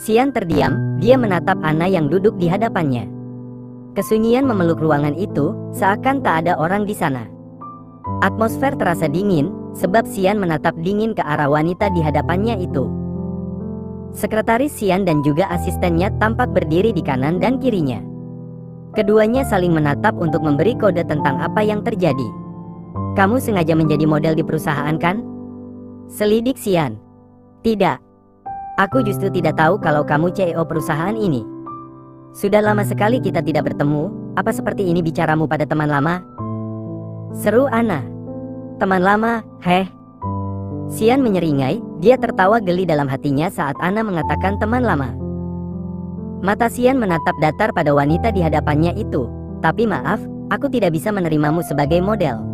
Xian terdiam, dia menatap Ana yang duduk di hadapannya. Kesunyian memeluk ruangan itu, seakan tak ada orang di sana. Atmosfer terasa dingin, sebab Xian menatap dingin ke arah wanita di hadapannya itu. Sekretaris Xian dan juga asistennya tampak berdiri di kanan dan kirinya. Keduanya saling menatap untuk memberi kode tentang apa yang terjadi. "Kamu sengaja menjadi model di perusahaan kan?" selidik Xian. "Tidak. Aku justru tidak tahu kalau kamu CEO perusahaan ini. Sudah lama sekali kita tidak bertemu, apa seperti ini bicaramu pada teman lama?" seru Ana. "Teman lama, heh." Xian menyeringai, dia tertawa geli dalam hatinya saat Ana mengatakan teman lama. Mata Xian menatap datar pada wanita di hadapannya itu. "Tapi maaf, aku tidak bisa menerimamu sebagai model,"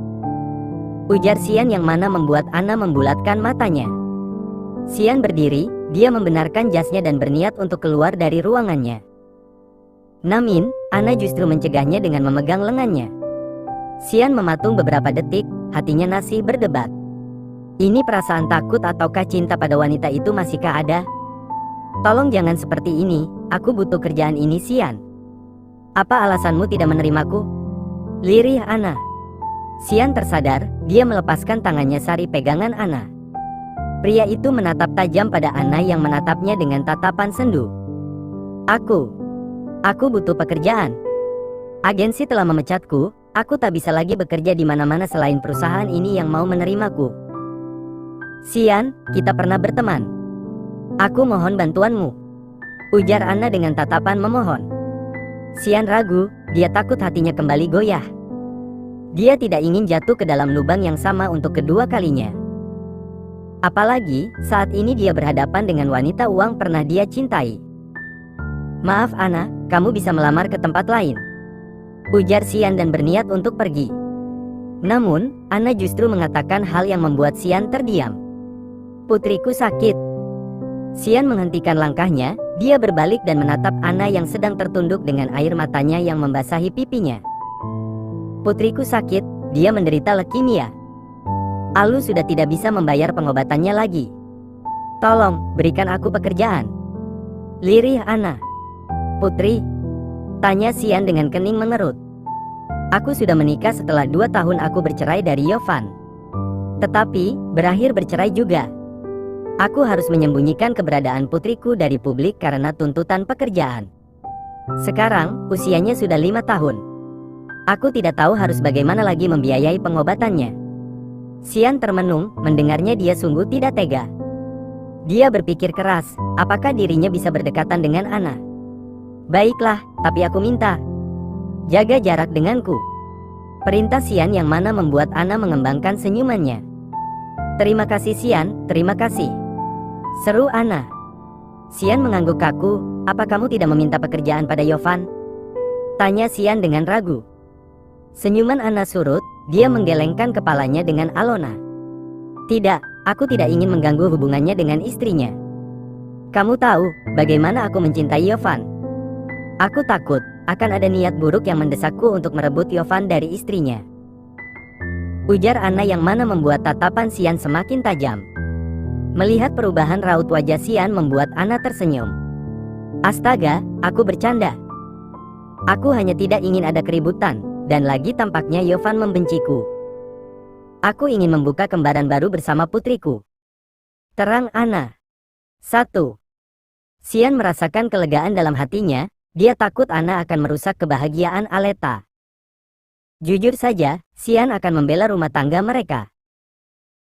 ujar Xian yang mana membuat Ana membulatkan matanya. Xian berdiri, dia membenarkan jasnya dan berniat untuk keluar dari ruangannya. Namun, Ana justru mencegahnya dengan memegang lengannya. Xian mematung beberapa detik, hatinya masih berdebat. Ini perasaan takut ataukah cinta pada wanita itu masihkah ada? "Tolong jangan seperti ini, aku butuh kerjaan ini Xian. Apa alasanmu tidak menerimaku?" lirih Ana. Xian tersadar, dia melepaskan tangannya sari pegangan Ana. Pria itu menatap tajam pada Ana yang menatapnya dengan tatapan sendu. Aku butuh pekerjaan. Agensi telah memecatku, aku tak bisa lagi bekerja di mana-mana selain perusahaan ini yang mau menerimaku. Xian, kita pernah berteman. Aku mohon bantuanmu, ujar Ana dengan tatapan memohon. Xian ragu, dia takut hatinya kembali goyah. Dia tidak ingin jatuh ke dalam lubang yang sama untuk kedua kalinya. Apalagi, saat ini dia berhadapan dengan wanita uang pernah dia cintai. "Maaf Ana, kamu bisa melamar ke tempat lain," ujar Xian dan berniat untuk pergi. Namun, Ana justru mengatakan hal yang membuat Xian terdiam. "Putriku sakit." Xian menghentikan langkahnya, dia berbalik dan menatap Ana yang sedang tertunduk dengan air matanya yang membasahi pipinya. "Putriku sakit, dia menderita leukemia. Alu sudah tidak bisa membayar pengobatannya lagi. Tolong, berikan aku pekerjaan," lirih Ana. "Putri?" tanya Xian dengan kening mengerut. "Aku sudah menikah setelah 2 tahun aku bercerai dari Yovan. Tetapi, berakhir bercerai juga. Aku harus menyembunyikan keberadaan putriku dari publik karena tuntutan pekerjaan. Sekarang, usianya sudah 5 tahun. Aku tidak tahu harus bagaimana lagi membiayai pengobatannya." Xian termenung, mendengarnya dia sungguh tidak tega. Dia berpikir keras, apakah dirinya bisa berdekatan dengan Ana? "Baiklah, tapi aku minta, jaga jarak denganku," perintah Xian yang mana membuat Ana mengembangkan senyumannya. "Terima kasih Xian, terima kasih," seru Ana. Xian mengangguk kaku, "Apa kamu tidak meminta pekerjaan pada Yovan?" tanya Xian dengan ragu. Senyuman Ana surut, dia menggelengkan kepalanya dengan alona. "Tidak, aku tidak ingin mengganggu hubungannya dengan istrinya. Kamu tahu, bagaimana aku mencintai Yovan. Aku takut, akan ada niat buruk yang mendesakku untuk merebut Yovan dari istrinya," ujar Ana yang mana membuat tatapan Xian semakin tajam. Melihat perubahan raut wajah Xian membuat Ana tersenyum. "Astaga, aku bercanda. Aku hanya tidak ingin ada keributan. Dan lagi tampaknya Yovan membenciku. Aku ingin membuka kembaran baru bersama putriku," terang Ana. 1. Xian merasakan kelegaan dalam hatinya, dia takut Ana akan merusak kebahagiaan Aleta. Jujur saja, Xian akan membela rumah tangga mereka.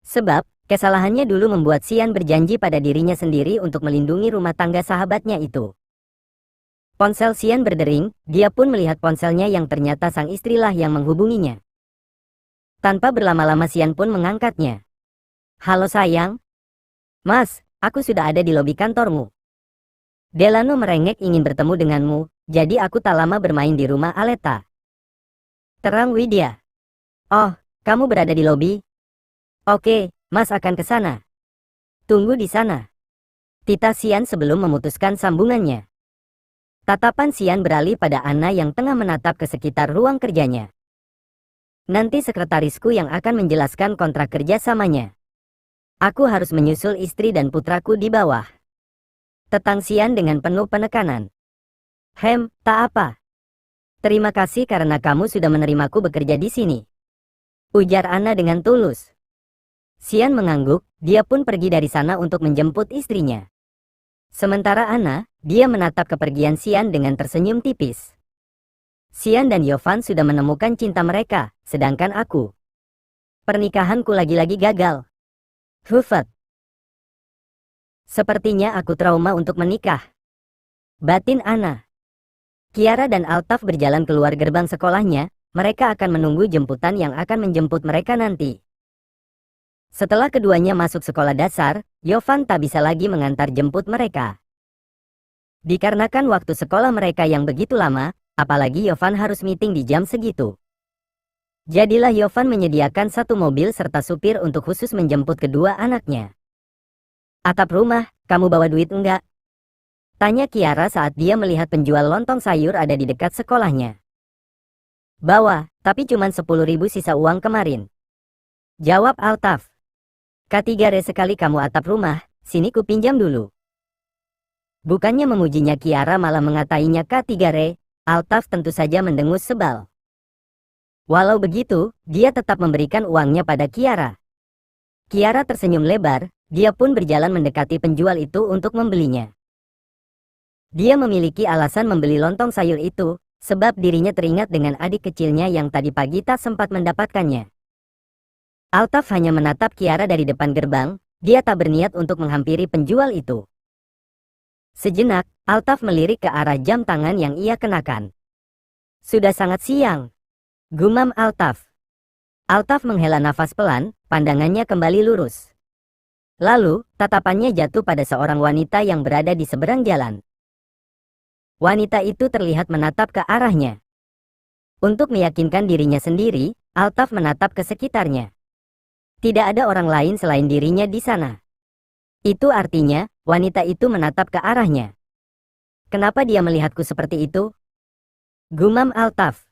Sebab, kesalahannya dulu membuat Xian berjanji pada dirinya sendiri untuk melindungi rumah tangga sahabatnya itu. Ponsel Xian berdering, dia pun melihat ponselnya yang ternyata sang istrilah yang menghubunginya. Tanpa berlama-lama Xian pun mengangkatnya. "Halo sayang." "Mas, aku sudah ada di lobi kantormu. Delano merengek ingin bertemu denganmu, jadi aku tak lama bermain di rumah Aleta," terang Widya. "Oh, kamu berada di lobi? Oke, Mas akan ke sana. Tunggu di sana," tita Xian sebelum memutuskan sambungannya. Tatapan Xian beralih pada Ana yang tengah menatap ke sekitar ruang kerjanya. "Nanti sekretarisku yang akan menjelaskan kontrak kerja samanya. Aku harus menyusul istri dan putraku di bawah." Tetang Xian dengan penuh penekanan. Tak apa. Terima kasih karena kamu sudah menerimaku bekerja di sini, ujar Ana dengan tulus. Xian mengangguk, dia pun pergi dari sana untuk menjemput istrinya. Sementara Ana, dia menatap kepergian Xian dengan tersenyum tipis. Xian dan Yovan sudah menemukan cinta mereka, sedangkan aku, pernikahanku lagi-lagi gagal. Hufat. Sepertinya aku trauma untuk menikah, batin Ana. Kiara dan Altaf berjalan keluar gerbang sekolahnya, mereka akan menunggu jemputan yang akan menjemput mereka nanti. Setelah keduanya masuk sekolah dasar, Yovan tak bisa lagi mengantar jemput mereka. Dikarenakan waktu sekolah mereka yang begitu lama, apalagi Yovan harus meeting di jam segitu. Jadilah Yovan menyediakan satu mobil serta supir untuk khusus menjemput kedua anaknya. Atap rumah, kamu bawa duit enggak? Tanya Kiara saat dia melihat penjual lontong sayur ada di dekat sekolahnya. Bawa, tapi cuma 10.000 sisa uang kemarin, jawab Altaf. K3 sekali kamu atap rumah, sini ku pinjam dulu. Bukannya memujinya Kiara malah mengatainya K3, Altaf tentu saja mendengus sebal. Walau begitu, dia tetap memberikan uangnya pada Kiara. Kiara tersenyum lebar, dia pun berjalan mendekati penjual itu untuk membelinya. Dia memiliki alasan membeli lontong sayur itu, sebab dirinya teringat dengan adik kecilnya yang tadi pagi tak sempat mendapatkannya. Altaf hanya menatap Kiara dari depan gerbang, dia tak berniat untuk menghampiri penjual itu. Sejenak, Altaf melirik ke arah jam tangan yang ia kenakan. Sudah sangat siang, gumam Altaf. Altaf menghela nafas pelan, pandangannya kembali lurus. Lalu, tatapannya jatuh pada seorang wanita yang berada di seberang jalan. Wanita itu terlihat menatap ke arahnya. Untuk meyakinkan dirinya sendiri, Altaf menatap ke sekitarnya. Tidak ada orang lain selain dirinya di sana. Itu artinya, wanita itu menatap ke arahnya. Kenapa dia melihatku seperti itu? Gumam Altaf.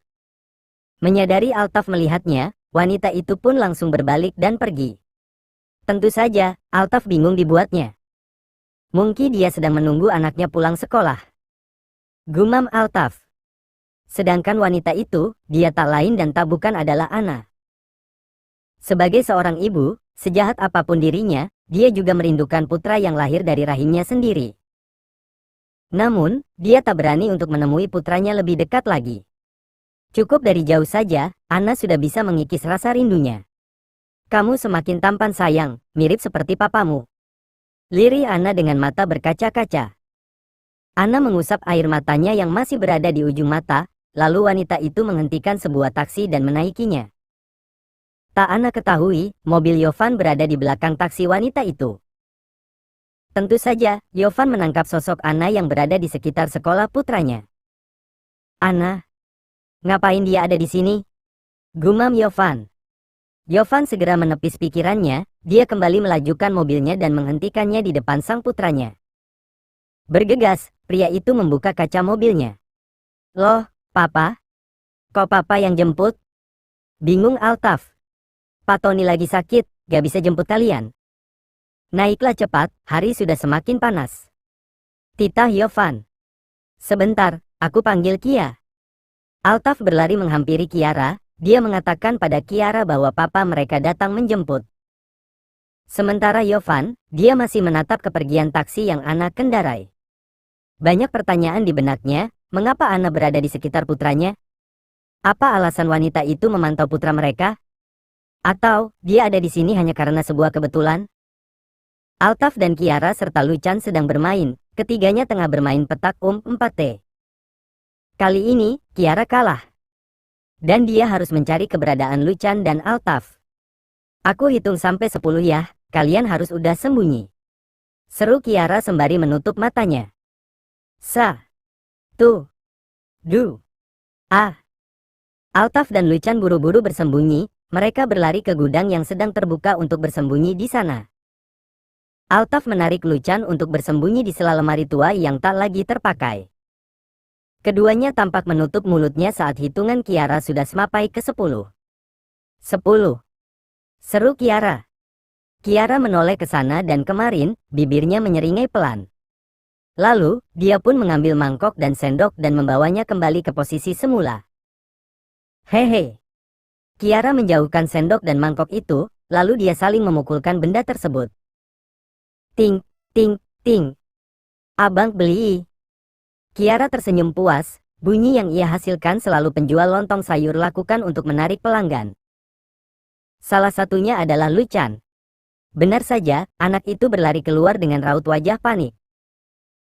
Menyadari Altaf melihatnya, wanita itu pun langsung berbalik dan pergi. Tentu saja, Altaf bingung dibuatnya. Mungkin dia sedang menunggu anaknya pulang sekolah, gumam Altaf. Sedangkan wanita itu, dia tak lain dan tak bukan adalah Ana. Sebagai seorang ibu, sejahat apapun dirinya, dia juga merindukan putra yang lahir dari rahimnya sendiri. Namun, dia tak berani untuk menemui putranya lebih dekat lagi. Cukup dari jauh saja, Ana sudah bisa mengikis rasa rindunya. Kamu semakin tampan sayang, mirip seperti papamu, lirih Ana dengan mata berkaca-kaca. Ana mengusap air matanya yang masih berada di ujung mata, lalu wanita itu menghentikan sebuah taksi dan menaikinya. Tak Ana ketahui, mobil Yovan berada di belakang taksi wanita itu. Tentu saja, Yovan menangkap sosok Ana yang berada di sekitar sekolah putranya. Ana, ngapain dia ada di sini? Gumam Yovan. Yovan segera menepis pikirannya, dia kembali melajukan mobilnya dan menghentikannya di depan sang putranya. Bergegas, pria itu membuka kaca mobilnya. Loh, Papa? Kok Papa yang jemput? Bingung Altaf. Pak Tony lagi sakit, gak bisa jemput kalian. Naiklah cepat, hari sudah semakin panas, titah Yovan. Sebentar, aku panggil Kia. Altaf berlari menghampiri Kiara, dia mengatakan pada Kiara bahwa papa mereka datang menjemput. Sementara Yovan, dia masih menatap kepergian taksi yang Ana kendarai. Banyak pertanyaan di benaknya, mengapa Ana berada di sekitar putranya? Apa alasan wanita itu memantau putra mereka? Atau, dia ada di sini hanya karena sebuah kebetulan? Altaf dan Kiara serta Luchan sedang bermain, ketiganya tengah bermain petak 4T. Kali ini, Kiara kalah. Dan dia harus mencari keberadaan Luchan dan Altaf. Aku hitung sampai 10 ya, kalian harus udah sembunyi, seru Kiara sembari menutup matanya. 1, 2, Altaf dan Luchan buru-buru bersembunyi, mereka berlari ke gudang yang sedang terbuka untuk bersembunyi di sana. Altaf menarik Luchan untuk bersembunyi di sela lemari tua yang tak lagi terpakai. Keduanya tampak menutup mulutnya saat hitungan Kiara sudah sampai ke 10. 10, seru Kiara. Kiara menoleh ke sana dan kemarin, bibirnya menyeringai pelan. Lalu, dia pun mengambil mangkok dan sendok dan membawanya kembali ke posisi semula. Hehe. Kiara menjauhkan sendok dan mangkok itu, lalu dia saling memukulkan benda tersebut. Ting, ting, ting. Abang beli. Kiara tersenyum puas, bunyi yang ia hasilkan selalu penjual lontong sayur lakukan untuk menarik pelanggan. Salah satunya adalah Luchan. Benar saja, anak itu berlari keluar dengan raut wajah panik.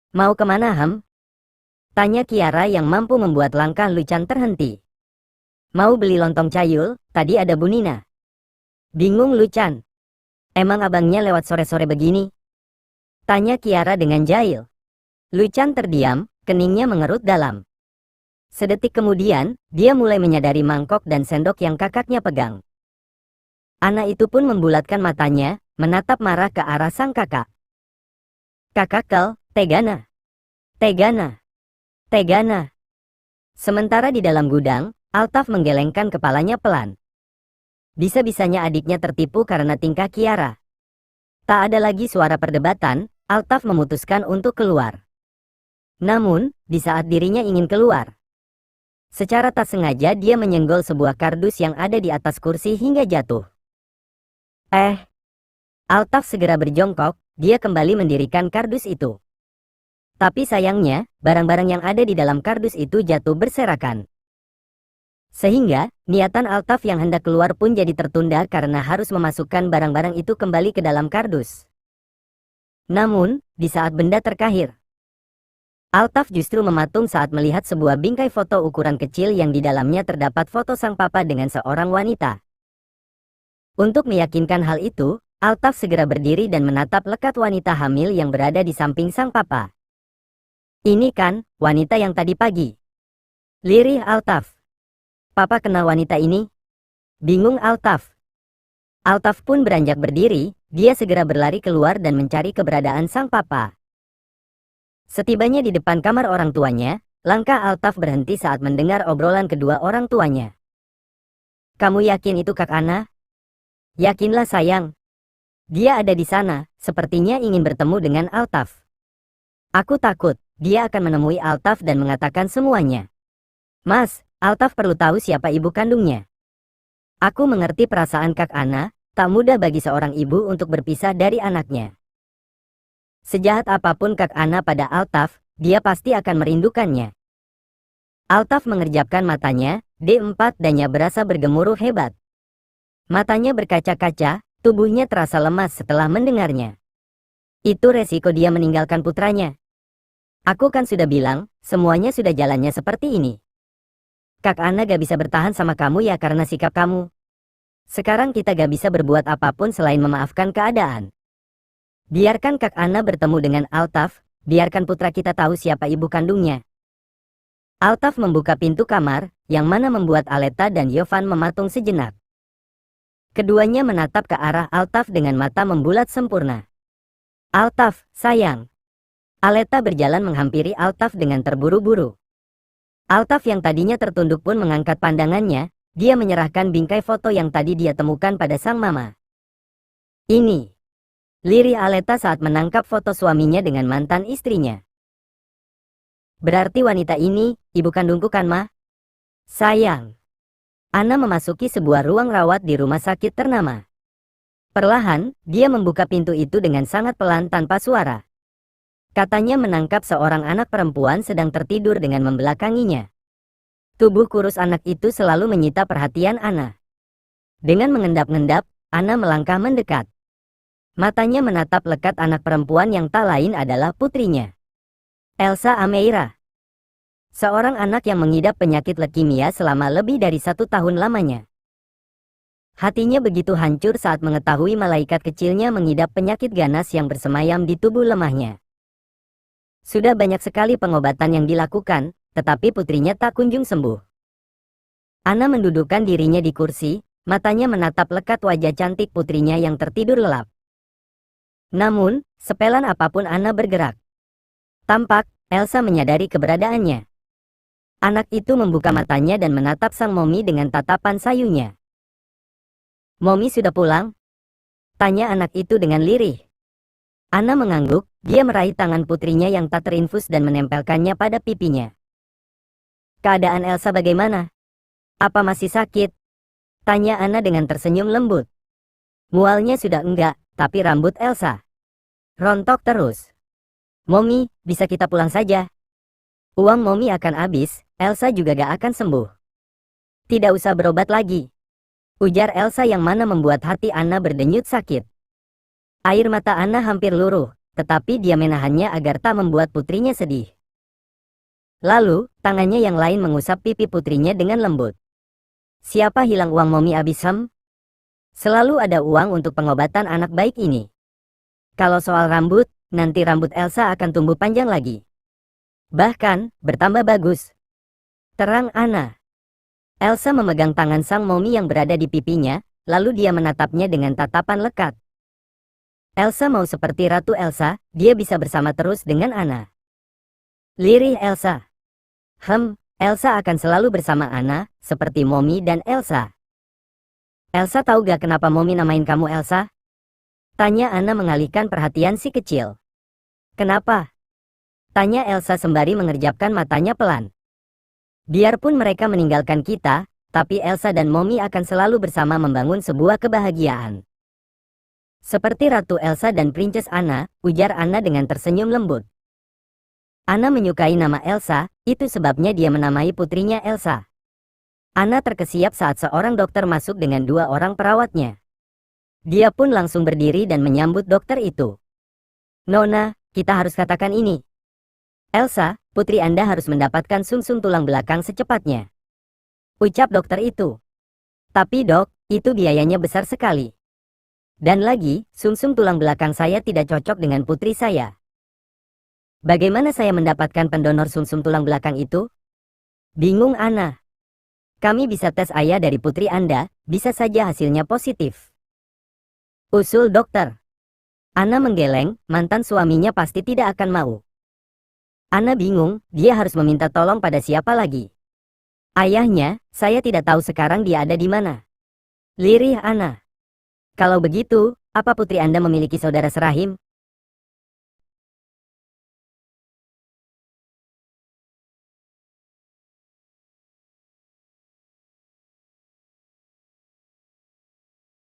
Mau kemana, Ham? Tanya Kiara yang mampu membuat langkah Luchan terhenti. Mau beli lontong cayul, tadi ada Bu Nina. Bingung Luchan. Emang abangnya lewat sore-sore begini? Tanya Kiara dengan jahil. Luchan terdiam, keningnya mengerut dalam. Sedetik kemudian, dia mulai menyadari mangkok dan sendok yang kakaknya pegang. Anak itu pun membulatkan matanya, menatap marah ke arah sang kakak. Kakak Tegana. Tegana. Tegana. Sementara di dalam gudang, Altaf menggelengkan kepalanya pelan. Bisa-bisanya adiknya tertipu karena tingkah Kiara. Tak ada lagi suara perdebatan, Altaf memutuskan untuk keluar. Namun, di saat dirinya ingin keluar, secara tak sengaja dia menyenggol sebuah kardus yang ada di atas kursi hingga jatuh. Altaf segera berjongkok, dia kembali mendirikan kardus itu. Tapi sayangnya, barang-barang yang ada di dalam kardus itu jatuh berserakan. Sehingga, niatan Altaf yang hendak keluar pun jadi tertunda karena harus memasukkan barang-barang itu kembali ke dalam kardus. Namun, di saat benda terkahir, Altaf justru mematung saat melihat sebuah bingkai foto ukuran kecil yang di dalamnya terdapat foto sang papa dengan seorang wanita. Untuk meyakinkan hal itu, Altaf segera berdiri dan menatap lekat wanita hamil yang berada di samping sang papa. Ini kan, wanita yang tadi pagi. Lirih Altaf. Papa kenal wanita ini? Bingung Altaf. Altaf pun beranjak berdiri, dia segera berlari keluar dan mencari keberadaan sang papa. Setibanya di depan kamar orang tuanya, langkah Altaf berhenti saat mendengar obrolan kedua orang tuanya. Kamu yakin itu Kak Ana? Yakinlah sayang. Dia ada di sana, sepertinya ingin bertemu dengan Altaf. Aku takut, dia akan menemui Altaf dan mengatakan semuanya. Mas, Altaf perlu tahu siapa ibu kandungnya. Aku mengerti perasaan Kak Ana, tak mudah bagi seorang ibu untuk berpisah dari anaknya. Sejahat apapun Kak Ana pada Altaf, dia pasti akan merindukannya. Altaf mengerjapkan matanya, D4 dannya berasa bergemuruh hebat. Matanya berkaca-kaca, tubuhnya terasa lemas setelah mendengarnya. Itu resiko dia meninggalkan putranya. Aku kan sudah bilang, semuanya sudah jalannya seperti ini. Kak Ana gak bisa bertahan sama kamu ya karena sikap kamu. Sekarang kita gak bisa berbuat apapun selain memaafkan keadaan. Biarkan Kak Ana bertemu dengan Altaf, biarkan putra kita tahu siapa ibu kandungnya. Altaf membuka pintu kamar, yang mana membuat Aleta dan Yovan mematung sejenak. Keduanya menatap ke arah Altaf dengan mata membulat sempurna. Altaf, sayang. Aleta berjalan menghampiri Altaf dengan terburu-buru. Altaf yang tadinya tertunduk pun mengangkat pandangannya, dia menyerahkan bingkai foto yang tadi dia temukan pada sang mama. Ini. Lirih Aleta saat menangkap foto suaminya dengan mantan istrinya. Berarti wanita ini, ibu kandungku kan Ma? Sayang. Ana memasuki sebuah ruang rawat di rumah sakit ternama. Perlahan, dia membuka pintu itu dengan sangat pelan tanpa suara. Katanya menangkap seorang anak perempuan sedang tertidur dengan membelakanginya. Tubuh kurus anak itu selalu menyita perhatian Ana. Dengan mengendap-endap, Ana melangkah mendekat. Matanya menatap lekat anak perempuan yang tak lain adalah putrinya. Elsa Ameira. Seorang anak yang mengidap penyakit leukemia selama lebih dari 1 tahun lamanya. Hatinya begitu hancur saat mengetahui malaikat kecilnya mengidap penyakit ganas yang bersemayam di tubuh lemahnya. Sudah banyak sekali pengobatan yang dilakukan, tetapi putrinya tak kunjung sembuh. Ana mendudukkan dirinya di kursi, matanya menatap lekat wajah cantik putrinya yang tertidur lelap. Namun, sepelan apapun Ana bergerak. Tampak, Elsa menyadari keberadaannya. Anak itu membuka matanya dan menatap sang Momi dengan tatapan sayunya. Momi sudah pulang? Tanya anak itu dengan lirih. Ana mengangguk, Dia meraih tangan putrinya yang tak terinfus dan menempelkannya pada pipinya. Keadaan Elsa bagaimana? Apa masih sakit? Tanya Anna dengan tersenyum lembut. Mualnya sudah enggak, tapi rambut Elsa rontok terus. Mommy, bisa kita pulang saja? Uang Mommy akan habis, Elsa juga gak akan sembuh. Tidak usah berobat lagi, ujar Elsa yang mana membuat hati Anna berdenyut sakit. Air mata Anna hampir luruh, tetapi dia menahannya agar tak membuat putrinya sedih. Lalu, tangannya yang lain mengusap pipi putrinya dengan lembut. Siapa hilang uang Mommy habis Selalu ada uang untuk pengobatan anak baik ini. Kalau soal rambut, nanti rambut Elsa akan tumbuh panjang lagi. Bahkan, bertambah bagus. Terang Anna. Elsa memegang tangan sang Mommy yang berada di pipinya, lalu dia menatapnya dengan tatapan lekat. Elsa mau seperti Ratu Elsa, dia bisa bersama terus dengan Anna. Lirih Elsa. Elsa akan selalu bersama Anna, seperti Mommy dan Elsa. Elsa tahu gak kenapa Mommy namain kamu Elsa? Tanya Anna mengalihkan perhatian si kecil. Kenapa? Tanya Elsa sembari mengerjapkan matanya pelan. Biarpun mereka meninggalkan kita, tapi Elsa dan Mommy akan selalu bersama membangun sebuah kebahagiaan. Seperti Ratu Elsa dan Princess Anna, ujar Anna dengan tersenyum lembut. Anna menyukai nama Elsa, itu sebabnya dia menamai putrinya Elsa. Anna terkesiap saat seorang dokter masuk dengan 2 orang perawatnya. Dia pun langsung berdiri dan menyambut dokter itu. Nona, kita harus katakan ini. Elsa, putri Anda harus mendapatkan sumsum tulang belakang secepatnya, ucap dokter itu. Tapi dok, itu biayanya besar sekali. Dan lagi, sumsum tulang belakang saya tidak cocok dengan putri saya. Bagaimana saya mendapatkan pendonor sumsum tulang belakang itu? Bingung Anna. Kami bisa tes ayah dari putri Anda, bisa saja hasilnya positif, usul dokter. Anna menggeleng, mantan suaminya pasti tidak akan mau. Anna bingung, dia harus meminta tolong pada siapa lagi. Ayahnya, saya tidak tahu sekarang dia ada di mana. Lirih Anna. Kalau begitu, apa putri Anda memiliki saudara serahim?